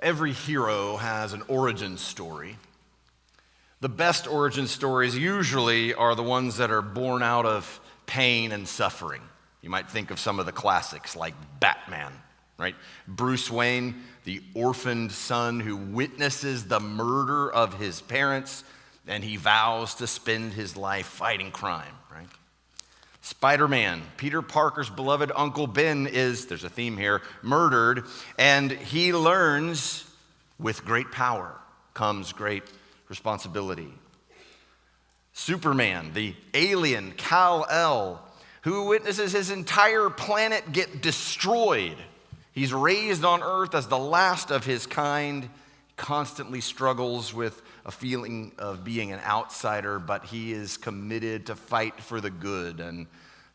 Every hero has an origin story. The best origin stories usually are the ones that are born out of pain and suffering. You might think of some of the classics like Batman, right? Bruce Wayne, the orphaned son who witnesses the murder of his parents, and he vows to spend his life fighting crime, right? Spider-Man, Peter Parker's beloved Uncle Ben is, there's a theme here, murdered, and he learns with great power comes great responsibility. Superman, the alien Kal-El, who witnesses his entire planet get destroyed. He's raised on Earth as the last of his kind, constantly struggles with a feeling of being an outsider, but he is committed to fight for the good and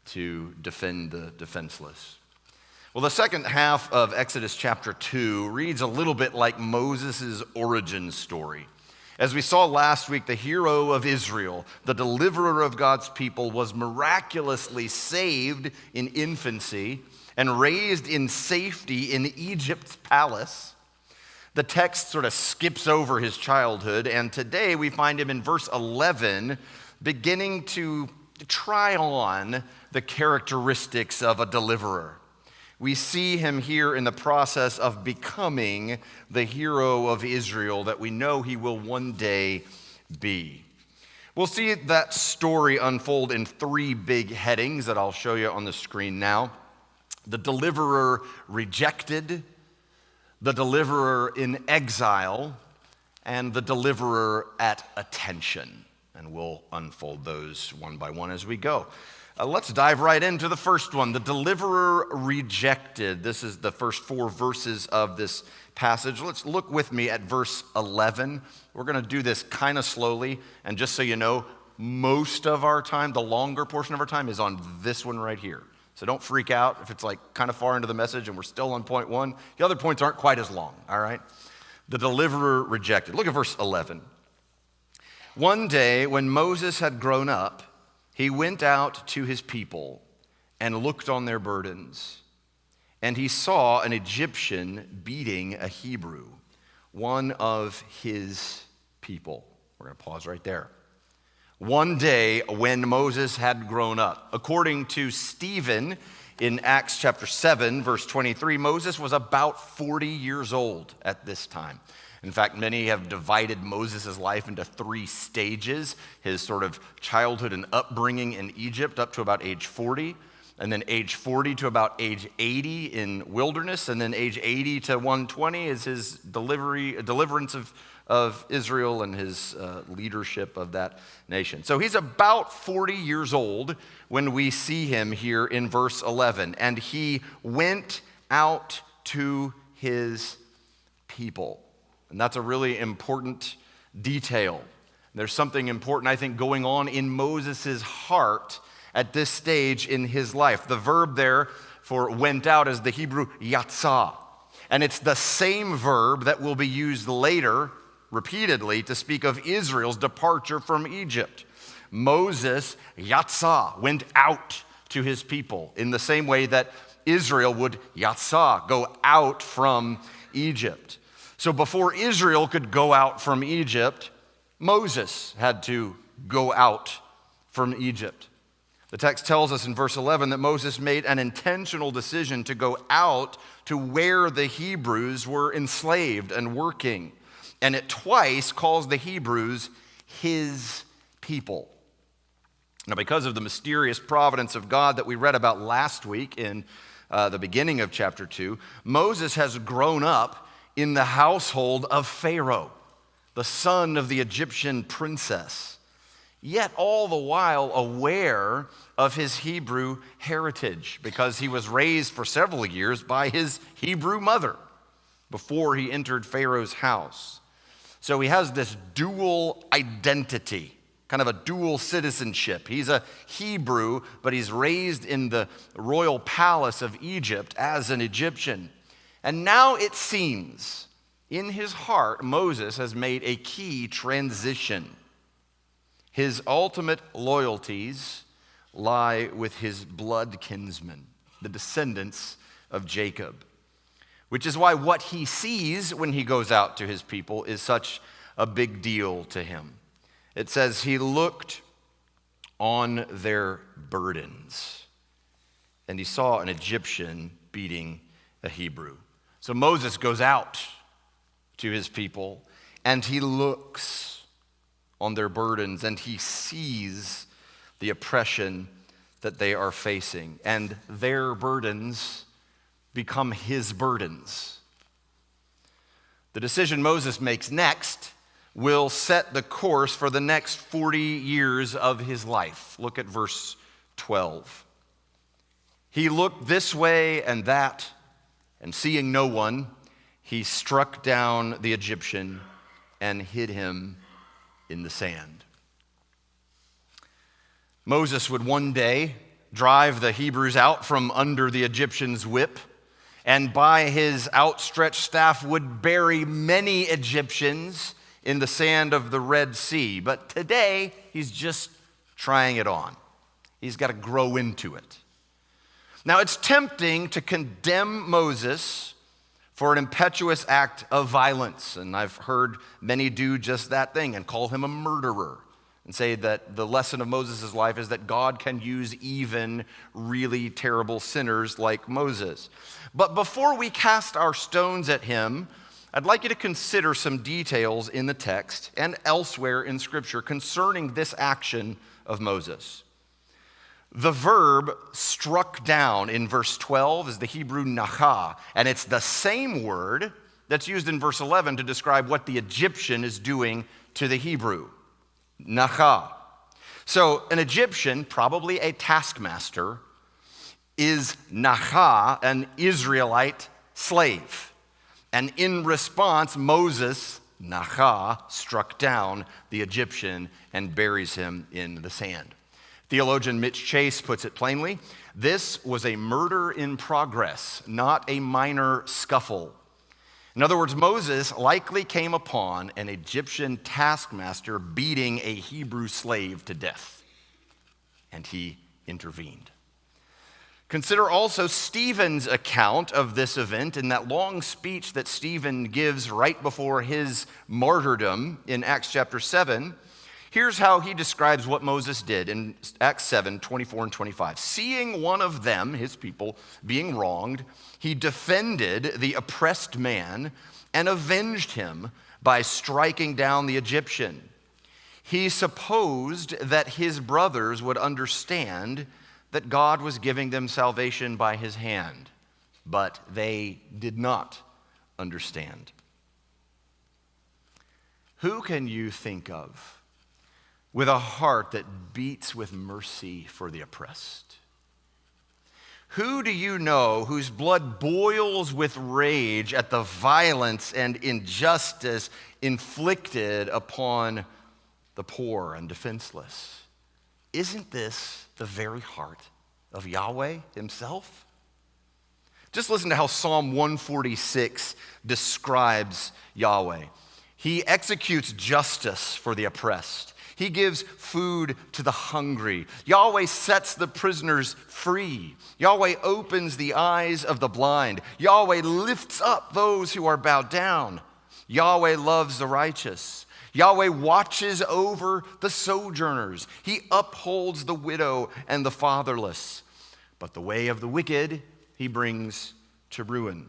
to defend the defenseless. Well, the second half of Exodus chapter 2 reads a little bit like Moses' origin story. As we saw last week, the hero of Israel, the deliverer of God's people, was miraculously saved in infancy and raised in safety in Egypt's palace. The text sort of skips over his childhood, and today we find him in verse 11 beginning to try on the characteristics of a deliverer. We see him here in the process of becoming the hero of Israel that we know he will one day be. We'll see that story unfold in three big headings that I'll show you on the screen now. The deliverer rejected, the deliverer in exile, and the deliverer at attention. And we'll unfold those one by one as we go. Let's dive right into the first one, the deliverer rejected. This is the first four verses of this passage. Let's look with me at verse 11. We're going to do this kind of slowly, and just so you know, most of our time, the longer portion of our time, is on this one right here. So don't freak out if it's like kind of far into the message and we're still on point one. The other points aren't quite as long, all right? The deliverer rejected. Look at verse 11. One day when Moses had grown up, he went out to his people and looked on their burdens. And he saw an Egyptian beating a Hebrew, one of his people. We're going to pause right there. One day when Moses had grown up. According to Stephen in Acts chapter 7, verse 23, Moses was about 40 years old at this time. In fact, many have divided Moses' life into three stages: his sort of childhood and upbringing in Egypt up to about age 40, and then age 40 to about age 80 in wilderness, and then age 80 to 120 is his deliverance of Israel and his leadership of that nation. So he's about 40 years old when we see him here in verse 11. And he went out to his people. And that's a really important detail. There's something important, I think, going on in Moses' heart at this stage in his life. The verb there for went out is the Hebrew yatzah. And it's the same verb that will be used later repeatedly to speak of Israel's departure from Egypt. Moses, yatzah, went out to his people in the same way that Israel would yatzah, go out from Egypt. So before Israel could go out from Egypt, Moses had to go out from Egypt. The text tells us in verse 11 that Moses made an intentional decision to go out to where the Hebrews were enslaved and working. And it twice calls the Hebrews his people. Now, because of the mysterious providence of God that we read about last week in the beginning of chapter 2, Moses has grown up in the household of Pharaoh, the son of the Egyptian princess, yet all the while aware of his Hebrew heritage because he was raised for several years by his Hebrew mother before he entered Pharaoh's house. So he has this dual identity, kind of a dual citizenship. He's a Hebrew, but he's raised in the royal palace of Egypt as an Egyptian. And now it seems in his heart, Moses has made a key transition. His ultimate loyalties lie with his blood kinsmen, the descendants of Jacob. which is why what he sees when he goes out to his people is such a big deal to him. It says he looked on their burdens, and he saw an Egyptian beating a Hebrew. So Moses goes out to his people, and he looks on their burdens, and he sees the oppression that they are facing, and their burdens become his burdens. The decision Moses makes next will set the course for the next 40 years of his life. Look at verse 12. He looked this way and that, and seeing no one, he struck down the Egyptian and hid him in the sand. Moses would one day drive the Hebrews out from under the Egyptian's whip, and by his outstretched staff would bury many Egyptians in the sand of the Red Sea. But today, he's just trying it on. He's got to grow into it. Now, it's tempting to condemn Moses for an impetuous act of violence, and I've heard many do just that thing and call him a murderer and say that the lesson of Moses' life is that God can use even really terrible sinners like Moses. But before we cast our stones at him, I'd like you to consider some details in the text and elsewhere in Scripture concerning this action of Moses. The verb struck down in verse 12 is the Hebrew nacha, and it's the same word that's used in verse 11 to describe what the Egyptian is doing to the Hebrew. Nacha. So an Egyptian, probably a taskmaster, is nacha, an Israelite slave. And in response, Moses, nacha, struck down the Egyptian and buries him in the sand. Theologian Mitch Chase puts it plainly, this was a murder in progress, not a minor scuffle. In other words, Moses likely came upon an Egyptian taskmaster beating a Hebrew slave to death, and he intervened. Consider also Stephen's account of this event in that long speech that Stephen gives right before his martyrdom in Acts chapter 7. Here's how he describes what Moses did in Acts 7, 24 and 25. Seeing one of them, his people, being wronged, he defended the oppressed man and avenged him by striking down the Egyptian. He supposed that his brothers would understand that God was giving them salvation by his hand, but they did not understand. Who can you think of with a heart that beats with mercy for the oppressed? Who do you know whose blood boils with rage at the violence and injustice inflicted upon the poor and defenseless? Isn't this the very heart of Yahweh himself? Just listen to how Psalm 146 describes Yahweh. He executes justice for the oppressed. He gives food to the hungry. Yahweh sets the prisoners free. Yahweh opens the eyes of the blind. Yahweh lifts up those who are bowed down. Yahweh loves the righteous. Yahweh watches over the sojourners. He upholds the widow and the fatherless. But the way of the wicked he brings to ruin.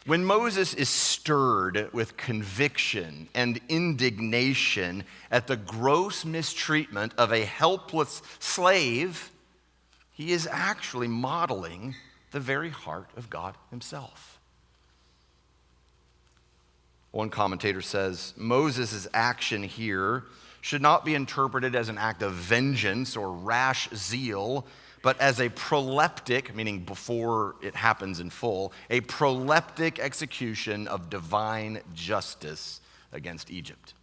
When Moses is stirred with conviction and indignation at the gross mistreatment of a helpless slave, he is actually modeling the very heart of God himself. One commentator says, Moses' action here should not be interpreted as an act of vengeance or rash zeal, but as a proleptic, meaning before it happens in full, a proleptic execution of divine justice against Egypt.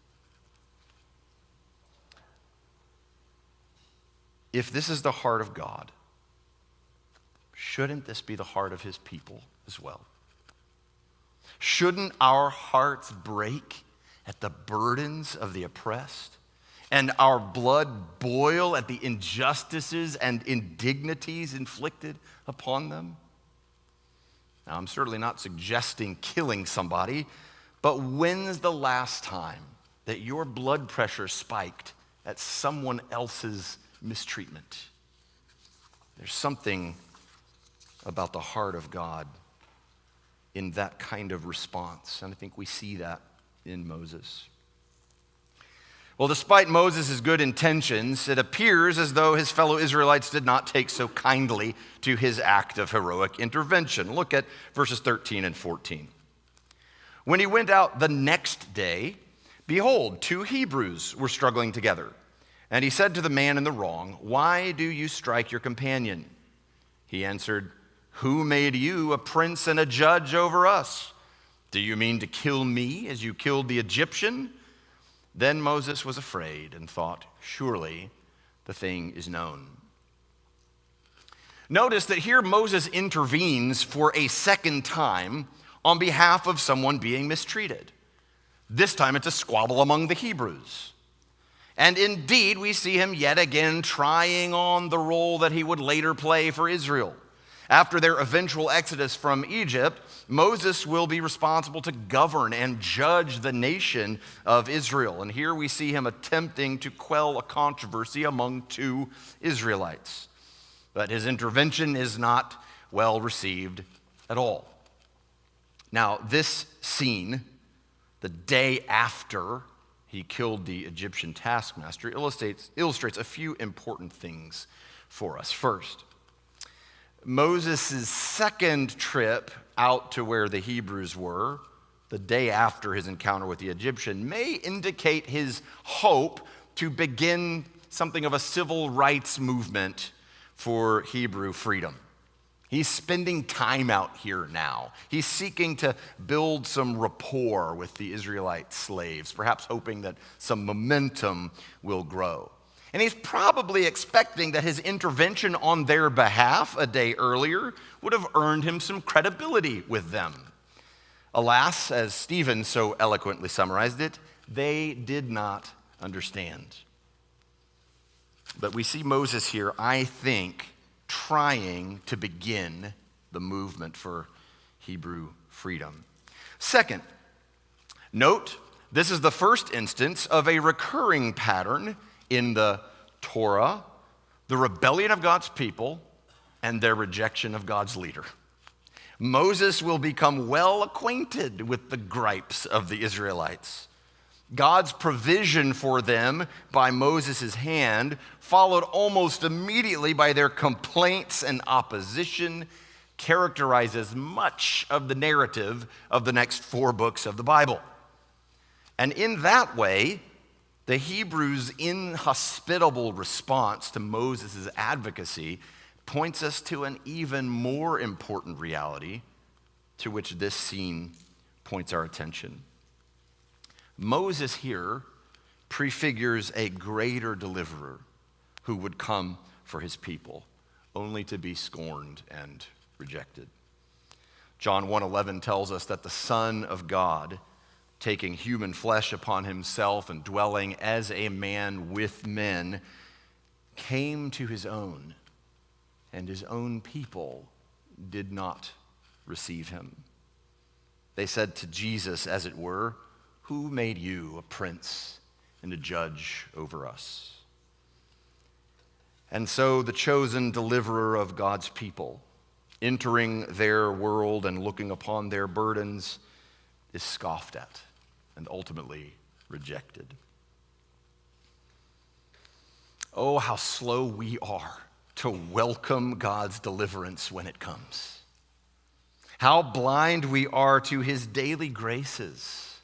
If this is the heart of God, shouldn't this be the heart of his people as well? Shouldn't our hearts break at the burdens of the oppressed? And our blood boil at the injustices and indignities inflicted upon them? Now, I'm certainly not suggesting killing somebody, but when's the last time that your blood pressure spiked at someone else's mistreatment? There's something about the heart of God in that kind of response, and I think we see that in Moses. Well, despite Moses' good intentions, it appears as though his fellow Israelites did not take so kindly to his act of heroic intervention. Look at verses 13 and 14. When he went out the next day, behold, two Hebrews were struggling together. And he said to the man in the wrong, "Why do you strike your companion?" He answered, "Who made you a prince and a judge over us? Do you mean to kill me as you killed the Egyptian?" Then Moses was afraid and thought, "Surely the thing is known." Notice that here Moses intervenes for a second time on behalf of someone being mistreated. This time it's a squabble among the Hebrews. And indeed, we see him yet again trying on the role that he would later play for Israel. After their eventual exodus from Egypt, Moses will be responsible to govern and judge the nation of Israel. And here we see him attempting to quell a controversy among two Israelites. But his intervention is not well received at all. Now, this scene, the day after he killed the Egyptian taskmaster, illustrates a few important things for us. First, Moses' second trip out to where the Hebrews were, the day after his encounter with the Egyptian, may indicate his hope to begin something of a civil rights movement for Hebrew freedom. He's spending time out here now. He's seeking to build some rapport with the Israelite slaves, perhaps hoping that some momentum will grow. And he's probably expecting that his intervention on their behalf a day earlier would have earned him some credibility with them. Alas, as Stephen so eloquently summarized it, they did not understand. But we see Moses here, I think, trying to begin the movement for Hebrew freedom. Second, note, this is the first instance of a recurring pattern in the Torah, the rebellion of God's people, and their rejection of God's leader. Moses will become well acquainted with the gripes of the Israelites. God's provision for them by Moses' hand followed almost immediately by their complaints and opposition, characterizes much of the narrative of the next 4 books of the Bible. And in that way, the Hebrews' inhospitable response to Moses' advocacy points us to an even more important reality to which this scene points our attention. Moses here prefigures a greater deliverer who would come for his people, only to be scorned and rejected. John 1:11 tells us that the Son of God, taking human flesh upon himself and dwelling as a man with men, came to his own, and his own people did not receive him. They said to Jesus, as it were, "Who made you a prince and a judge over us?" And so the chosen deliverer of God's people, entering their world and looking upon their burdens, is scoffed at and ultimately rejected. Oh, how slow we are to welcome God's deliverance when it comes. How blind we are to his daily graces,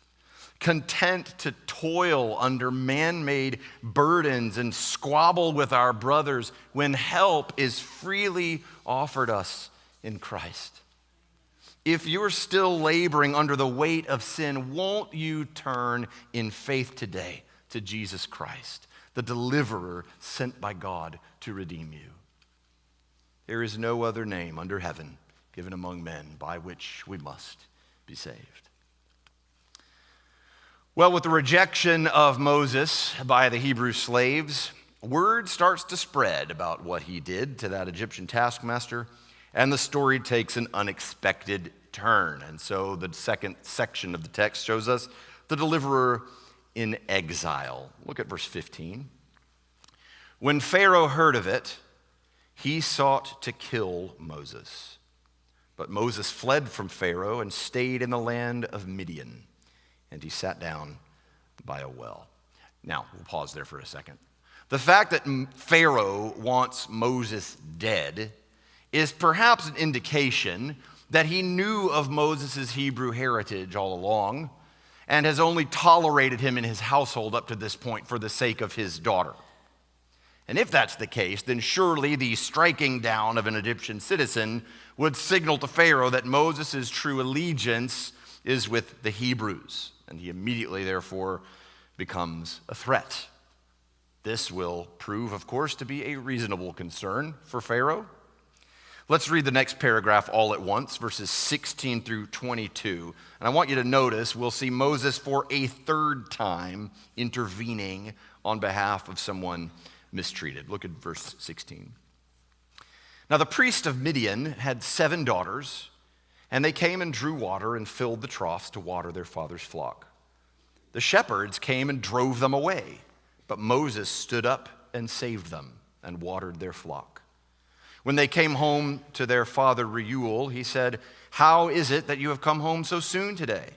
content to toil under man-made burdens and squabble with our brothers when help is freely offered us in Christ. If you're still laboring under the weight of sin, won't you turn in faith today to Jesus Christ, the deliverer sent by God to redeem you? There is no other name under heaven given among men by which we must be saved. Well, with the rejection of Moses by the Hebrew slaves, word starts to spread about what he did to that Egyptian taskmaster, And the story takes an unexpected turn. And so the second section of the text shows us the deliverer in exile. Look at verse 15. When Pharaoh heard of it, he sought to kill Moses. But Moses fled from Pharaoh and stayed in the land of Midian, and he sat down by a well. Now, we'll pause there for a second. The fact that Pharaoh wants Moses dead is perhaps an indication that he knew of Moses' Hebrew heritage all along and has only tolerated him in his household up to this point for the sake of his daughter. And if that's the case, then surely the striking down of an Egyptian citizen would signal to Pharaoh that Moses' true allegiance is with the Hebrews, and he immediately, therefore, becomes a threat. This will prove, of course, to be a reasonable concern for Pharaoh. Let's read the next paragraph all at once, verses 16 through 22. And I want you to notice we'll see Moses for a third time intervening on behalf of someone mistreated. Look at verse 16. Now the priest of Midian had 7 daughters, and they came and drew water and filled the troughs to water their father's flock. The shepherds came and drove them away, but Moses stood up and saved them and watered their flock. When they came home to their father Reuel, he said, "How is it that you have come home so soon today?"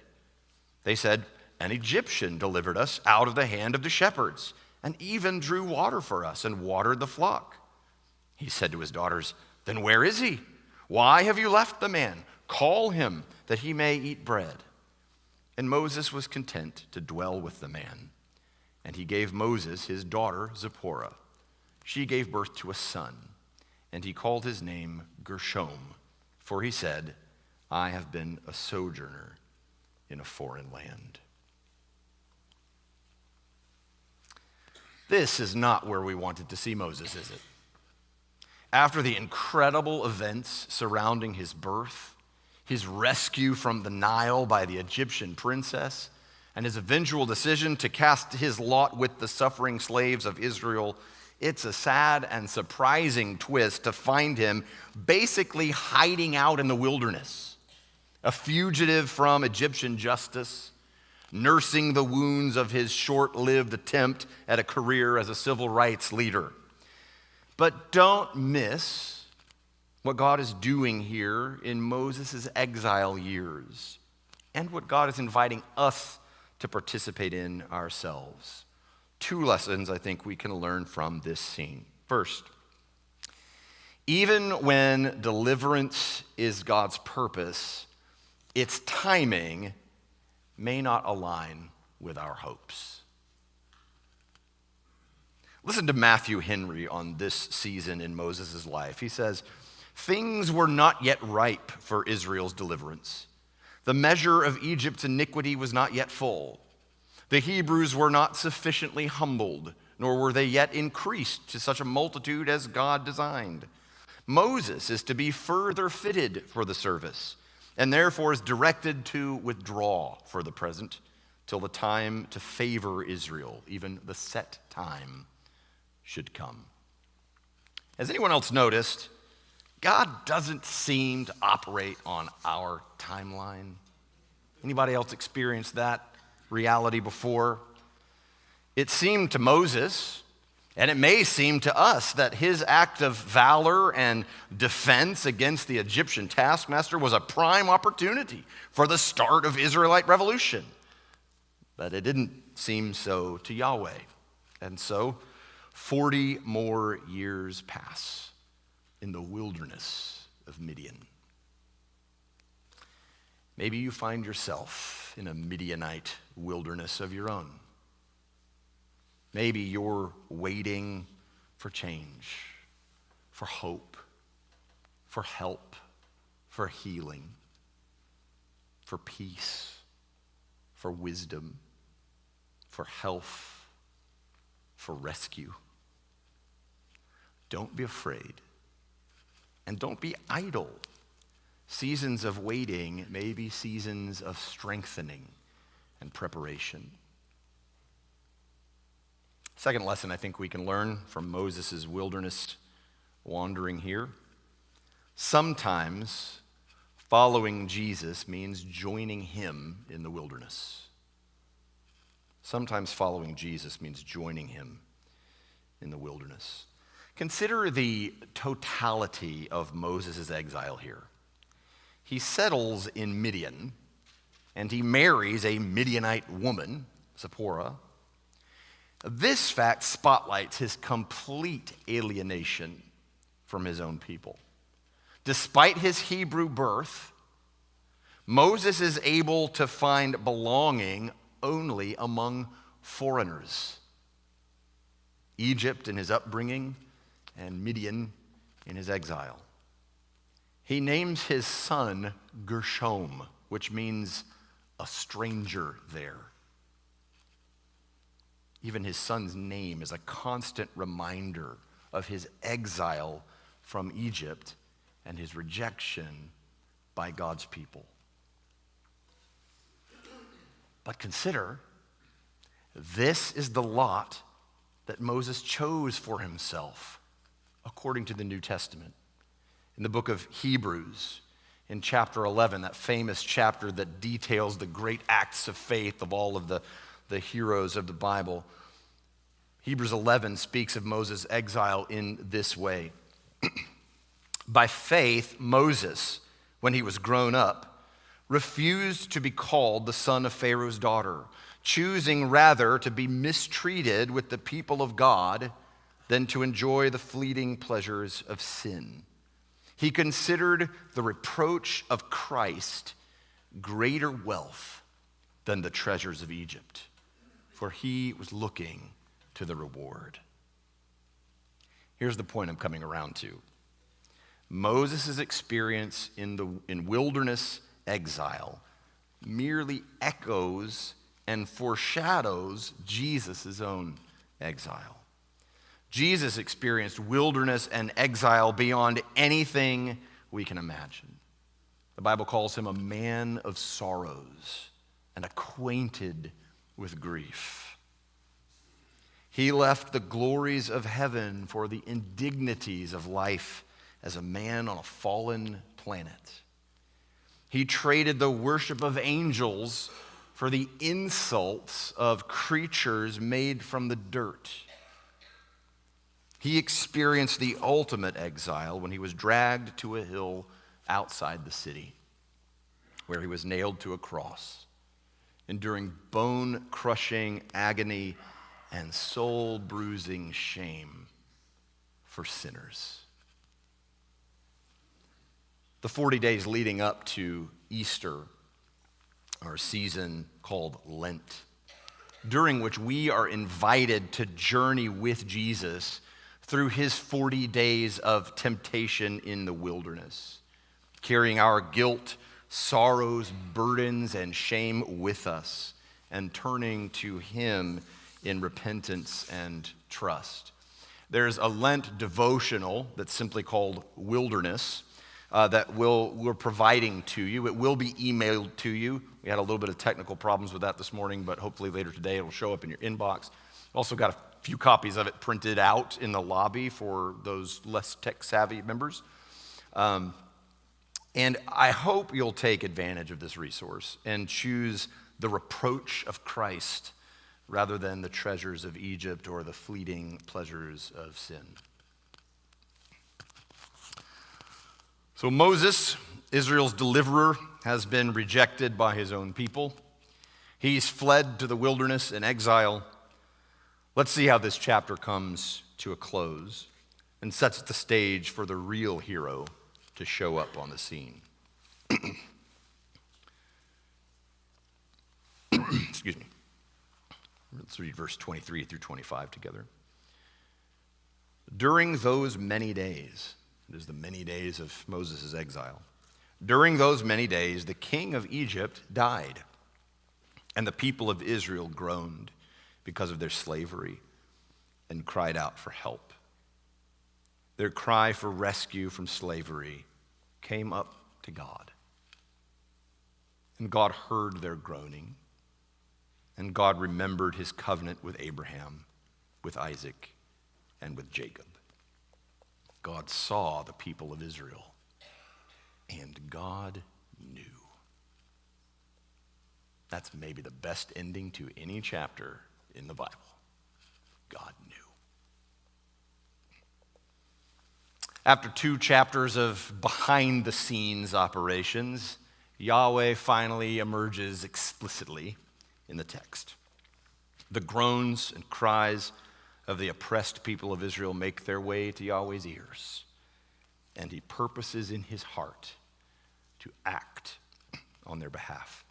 They said, "An Egyptian delivered us out of the hand of the shepherds, and even drew water for us and watered the flock." He said to his daughters, "Then where is he? Why have you left the man? Call him that he may eat bread." And Moses was content to dwell with the man. And he gave Moses his daughter Zipporah. She gave birth to a son, and he called his name Gershom, for he said, "I have been a sojourner in a foreign land." This is not where we wanted to see Moses, is it? After the incredible events surrounding his birth, his rescue from the Nile by the Egyptian princess, and his eventual decision to cast his lot with the suffering slaves of Israel, it's a sad and surprising twist to find him basically hiding out in the wilderness, a fugitive from Egyptian justice, nursing the wounds of his short-lived attempt at a career as a civil rights leader. But don't miss what God is doing here in Moses' exile years and what God is inviting us to participate in ourselves. 2 lessons I think we can learn from this scene. First, even when deliverance is God's purpose, its timing may not align with our hopes. Listen to Matthew Henry on this season in Moses' life. He says, "Things were not yet ripe for Israel's deliverance. The measure of Egypt's iniquity was not yet full. The Hebrews were not sufficiently humbled, nor were they yet increased to such a multitude as God designed. Moses is to be further fitted for the service, and therefore is directed to withdraw for the present till the time to favor Israel, even the set time, should come." Has anyone else noticed God doesn't seem to operate on our timeline? Anybody else experienced that reality before? It seemed to Moses, and it may seem to us, that his act of valor and defense against the Egyptian taskmaster was a prime opportunity for the start of Israelite revolution. But it didn't seem so to Yahweh. And so 40 more years pass in the wilderness of Midian. Maybe you find yourself in a Midianite wilderness of your own. Maybe you're waiting for change, for hope, for help, for healing, for peace, for wisdom, for health, for rescue. Don't be afraid, and don't be idle. Seasons of waiting may be seasons of strengthening and preparation. Second lesson I think we can learn from Moses' wilderness wandering here. Sometimes following Jesus means joining him in the wilderness. Sometimes following Jesus means joining him in the wilderness. Consider the totality of Moses' exile here. He settles in Midian, and he marries a Midianite woman, Zipporah. This fact spotlights his complete alienation from his own people. Despite his Hebrew birth, Moses is able to find belonging only among foreigners. Egypt in his upbringing, and Midian in his exile. He names his son Gershom, which means a stranger there. Even his son's name is a constant reminder of his exile from Egypt and his rejection by God's people. But consider, this is the lot that Moses chose for himself, according to the New Testament. In the book of Hebrews, in chapter 11, that famous chapter that details the great acts of faith of all of the heroes of the Bible, Hebrews 11 speaks of Moses' exile in this way. By faith, Moses, when he was grown up, refused to be called the son of Pharaoh's daughter, choosing rather to be mistreated with the people of God than to enjoy the fleeting pleasures of sin. He considered the reproach of Christ greater wealth than the treasures of Egypt, for he was looking to the reward. Here's the point I'm coming around to. Moses' experience in wilderness exile merely echoes and foreshadows Jesus' own exile. Jesus experienced wilderness and exile beyond anything we can imagine. The Bible calls him a man of sorrows and acquainted with grief. He left the glories of heaven for the indignities of life as a man on a fallen planet. He traded the worship of angels for the insults of creatures made from the dirt. He experienced the ultimate exile when he was dragged to a hill outside the city, where he was nailed to a cross, enduring bone-crushing agony and soul-bruising shame for sinners. The 40 days leading up to Easter are a season called Lent, during which we are invited to journey with Jesus through his 40 days of temptation in the wilderness, carrying our guilt, sorrows, burdens, and shame with us, and turning to him in repentance and trust. There's a Lent devotional that's simply called Wilderness that we're providing to you. It will be emailed to you. We had a little bit of technical problems with that this morning, but hopefully later today it'll show up in your inbox. Also got a few copies of it printed out in the lobby for those less tech-savvy members. And I hope you'll take advantage of this resource and choose the reproach of Christ rather than the treasures of Egypt or the fleeting pleasures of sin. So Moses, Israel's deliverer, has been rejected by his own people. He's fled to the wilderness in exile. Let's see how this chapter comes to a close and sets the stage for the real hero to show up on the scene. Excuse me. Let's read verse 23 through 25 together. During those many days, it is the many days of Moses' exile. During those many days, the king of Egypt died, and the people of Israel groaned because of their slavery and cried out for help. Their cry for rescue from slavery came up to God. And God heard their groaning, and God remembered his covenant with Abraham, with Isaac, and with Jacob. God saw the people of Israel, and God knew. That's maybe the best ending to any chapter in the Bible. God knew. After 2 chapters of behind-the-scenes operations, Yahweh finally emerges explicitly in the text. The groans and cries of the oppressed people of Israel make their way to Yahweh's ears, and he purposes in his heart to act on their behalf.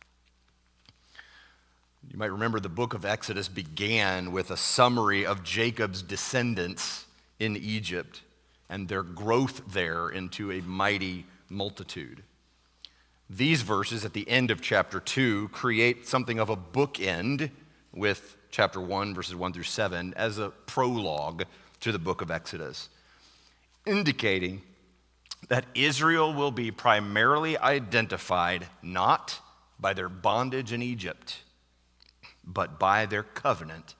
You might remember the book of Exodus began with a summary of Jacob's descendants in Egypt and their growth there into a mighty multitude. These verses at the end of chapter 2 create something of a bookend with chapter 1, verses 1 through 7, as a prologue to the book of Exodus, indicating that Israel will be primarily identified not by their bondage in Egypt, but by their covenant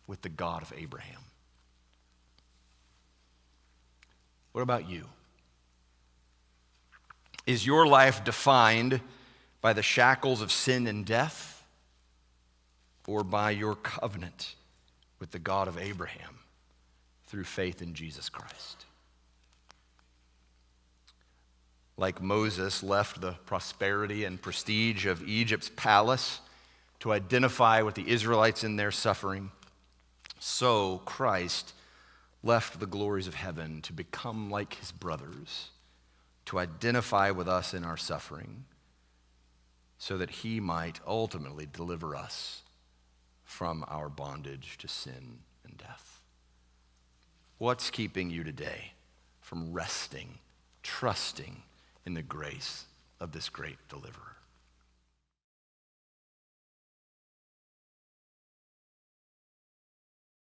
with the God of Abraham. What about you? Is your life defined by the shackles of sin and death, or by your covenant with the God of Abraham through faith in Jesus Christ? Like Moses left the prosperity and prestige of Egypt's palace to identify with the Israelites in their suffering, so Christ left the glories of heaven to become like his brothers, to identify with us in our suffering, so that he might ultimately deliver us from our bondage to sin and death. What's keeping you today from resting, trusting in the grace of this great deliverer?